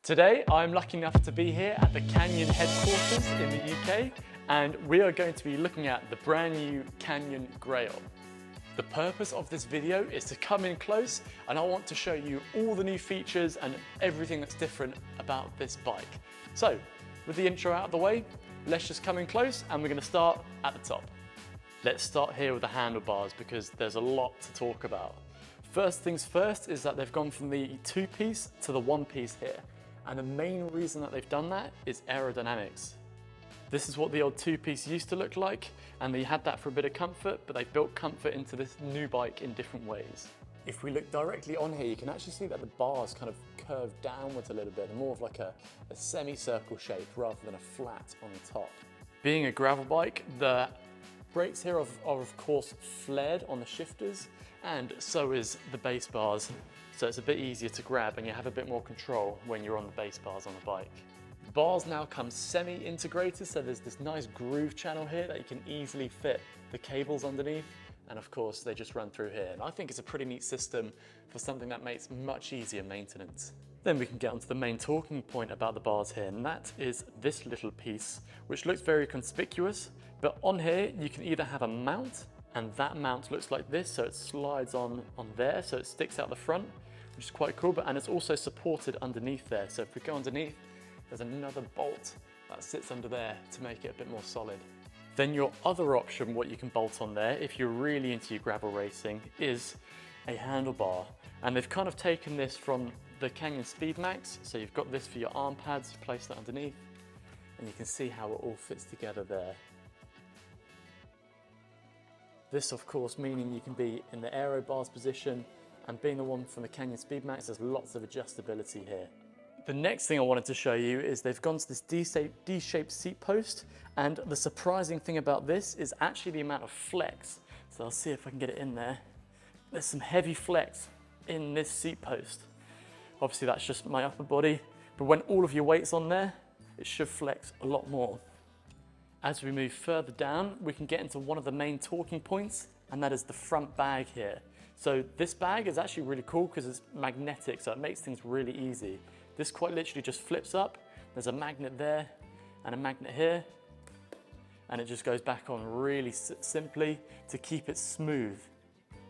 Today, I'm lucky enough to be here at the Canyon headquarters in the UK, and we are going to be looking at the brand new Canyon Grail. The purpose of this video is to come in close, and I want to show you all the new features and everything that's different about this bike. So, with the intro out of the way, let's just come in close and we're going to start at the top. Let's start here with the handlebars because there's a lot to talk about. First things first is that they've gone from the two-piece to the one-piece here. And the main reason that they've done that is aerodynamics. This is what the old two-piece used to look like, and they had that for a bit of comfort, but they've built comfort into this new bike in different ways. If we look directly on here, you can actually see that the bars kind of curve downwards a little bit, and more of like a semicircle shape rather than a flat on the top. Being a gravel bike, the brakes here are of course flared on the shifters, and so is the base bars. So it's a bit easier to grab and you have a bit more control when you're on the base bars on the bike. The bars now come semi-integrated, so there's this nice groove channel here that you can easily fit the cables underneath, and of course they just run through here. And I think it's a pretty neat system for something that makes much easier maintenance. Then we can get onto the main talking point about the bars here, and that is this little piece, which looks very conspicuous, but on here you can either have a mount, and that mount looks like this, so it slides on there, so it sticks out the front, which is quite cool, and it's also supported underneath there. So if we go underneath, there's another bolt that sits under there to make it a bit more solid. Then your other option, what you can bolt on there, if you're really into your gravel racing, is a handlebar. And they've kind of taken this from the Canyon Speed Max, so you've got this for your arm pads, you place that underneath, and you can see how it all fits together there. This, of course, meaning you can be in the aero bars position, and being the one from the Canyon Speed Max, there's lots of adjustability here. The next thing I wanted to show you is they've gone to this D-shaped seat post, and the surprising thing about this is actually the amount of flex. So I'll see if I can get it in there. There's some heavy flex in this seat post. Obviously that's just my upper body, but when all of your weight's on there, it should flex a lot more. As we move further down, we can get into one of the main talking points, and that is the front bag here. So this bag is actually really cool because it's magnetic, so it makes things really easy. This quite literally just flips up. There's a magnet there and a magnet here, and it just goes back on really simply to keep it smooth.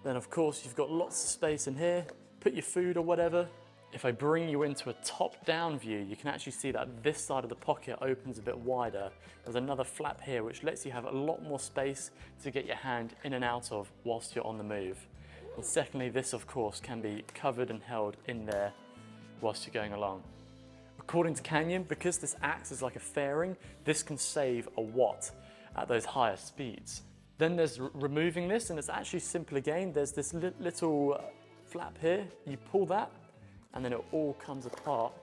Then of course you've got lots of space in here, put your food or whatever. If I bring you into a top-down view, you can actually see that this side of the pocket opens a bit wider. There's another flap here which lets you have a lot more space to get your hand in and out of whilst you're on the move. And secondly, this of course can be covered and held in there whilst you're going along. According to Canyon, because this acts as like a fairing, this can save a watt at those higher speeds. Then there's removing this, and it's actually simple again. There's this little flap here, you pull that, and then it all comes apart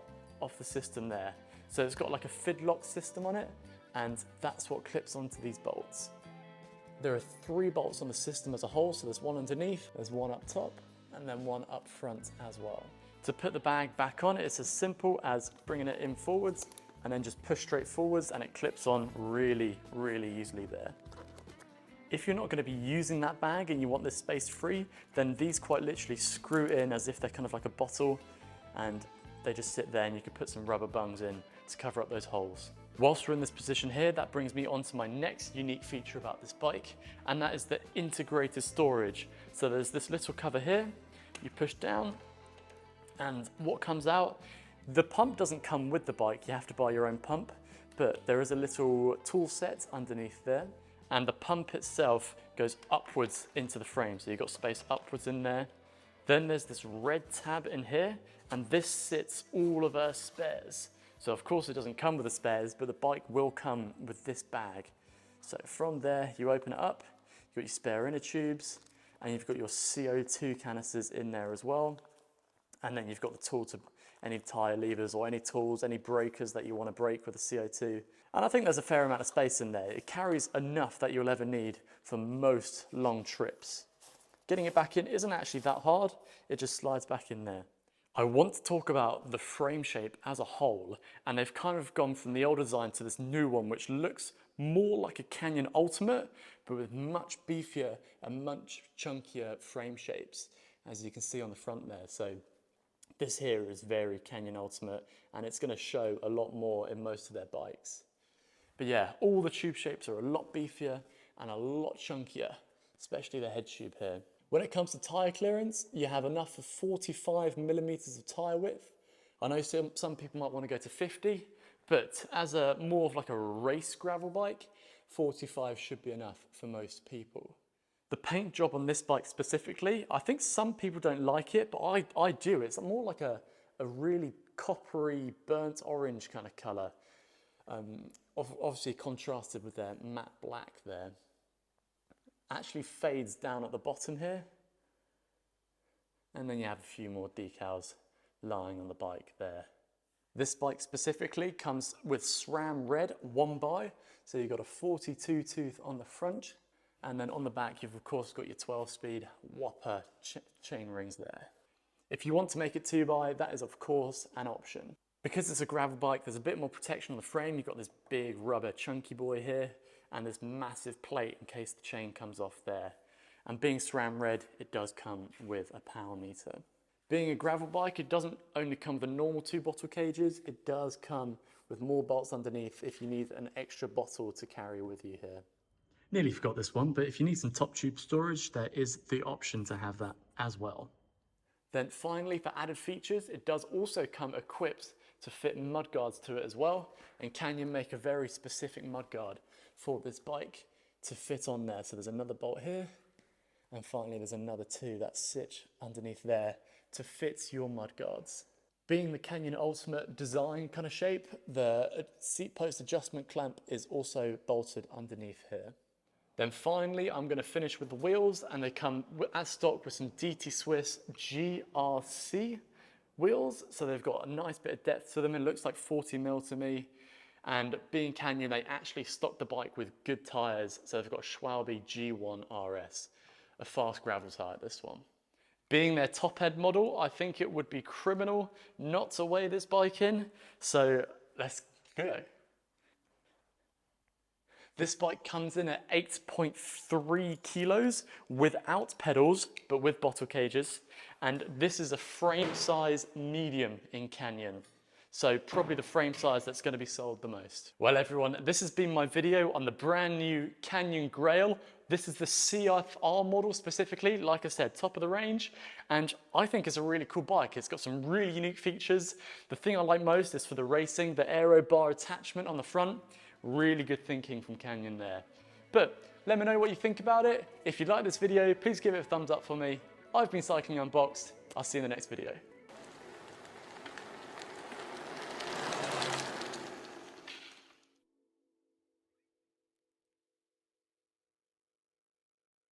off the system there. So it's got like a fidlock system on it, and that's what clips onto these bolts. There are 3 bolts on the system as a whole, so there's one underneath, there's one up top, and then one up front as well. To put the bag back on, it's as simple as bringing it in forwards, and then just push straight forwards, and it clips on really, really easily there. If you're not going to be using that bag and you want this space free, then these quite literally screw in as if they're kind of like a bottle, and they just sit there, and you can put some rubber bungs in to cover up those holes. Whilst we're in this position here, that brings me on to my next unique feature about this bike, and that is the integrated storage. So there's this little cover here, you push down, and what comes out, the pump doesn't come with the bike, you have to buy your own pump, but there is a little tool set underneath there, and the pump itself goes upwards into the frame, so you've got space upwards in there. Then there's this red tab in here, and this sits all of our spares. So of course it doesn't come with the spares, but the bike will come with this bag. So from there, you open it up, you've got your spare inner tubes, and you've got your CO2 canisters in there as well. And then you've got the tool to any tire levers or any tools, any breakers that you want to break with the CO2. And I think there's a fair amount of space in there. It carries enough that you'll ever need for most long trips. Getting it back in isn't actually that hard, it just slides back in there. I want to talk about the frame shape as a whole, and they've kind of gone from the old design to this new one, which looks more like a Canyon Ultimate, but with much beefier and much chunkier frame shapes, as you can see on the front there. So This here is very Canyon Ultimate, and it's going to show a lot more in most of their bikes. But yeah, all the tube shapes are a lot beefier and a lot chunkier, especially the head tube here. When it comes to tyre clearance, you have enough for 45 millimeters of tyre width. I know some people might want to go to 50, but as a more of like a race gravel bike, 45 should be enough for most people. The paint job on this bike specifically, I think some people don't like it, but I do. It's more like a really coppery, burnt orange kind of colour. Obviously contrasted with their matte black there. Actually fades down at the bottom here. And then you have a few more decals lying on the bike there. This bike specifically comes with SRAM red 1x, so you've got a 42 tooth on the front, and then on the back you've of course got your 12-speed Whopper chain rings there. If you want to make it 2x, that is of course an option. Because it's a gravel bike, there's a bit more protection on the frame. You've got this big rubber chunky boy here, and this massive plate in case the chain comes off there. And being SRAM red, it does come with a power meter. Being a gravel bike, it doesn't only come with the normal 2 bottle cages, it does come with more bolts underneath if you need an extra bottle to carry with you here. Nearly forgot this one, but if you need some top tube storage, there is the option to have that as well. Then finally, for added features, it does also come equipped to fit mudguards to it as well, and Canyon make a very specific mudguard for this bike to fit on there. So there's another bolt here, and finally there's another 2 that sit underneath there to fit your mudguards. Being the Canyon Ultimate design kind of shape, the seat post adjustment clamp is also bolted underneath here. Then finally, I'm going to finish with the wheels, and they come as stock with some DT Swiss GRC wheels. So they've got a nice bit of depth to them. It looks like 40mm to me. And being Canyon, they actually stock the bike with good tires. So they've got a Schwalbe G1 RS, a fast gravel tire, this one. Being their top end model, I think it would be criminal not to weigh this bike in. So let's go. This bike comes in at 8.3 kilos without pedals, but with bottle cages. And this is a frame size medium in Canyon. So probably the frame size that's going to be sold the most. Well everyone, this has been my video on the brand new Canyon Grail. This is the CFR model specifically, like I said, top of the range. And I think it's a really cool bike. It's got some really unique features. The thing I like most is for the racing, the aero bar attachment on the front. Really good thinking from Canyon there. But let me know what you think about it. If you like this video, please give it a thumbs up for me. I've been Cycling Unboxed. I'll see you in the next video.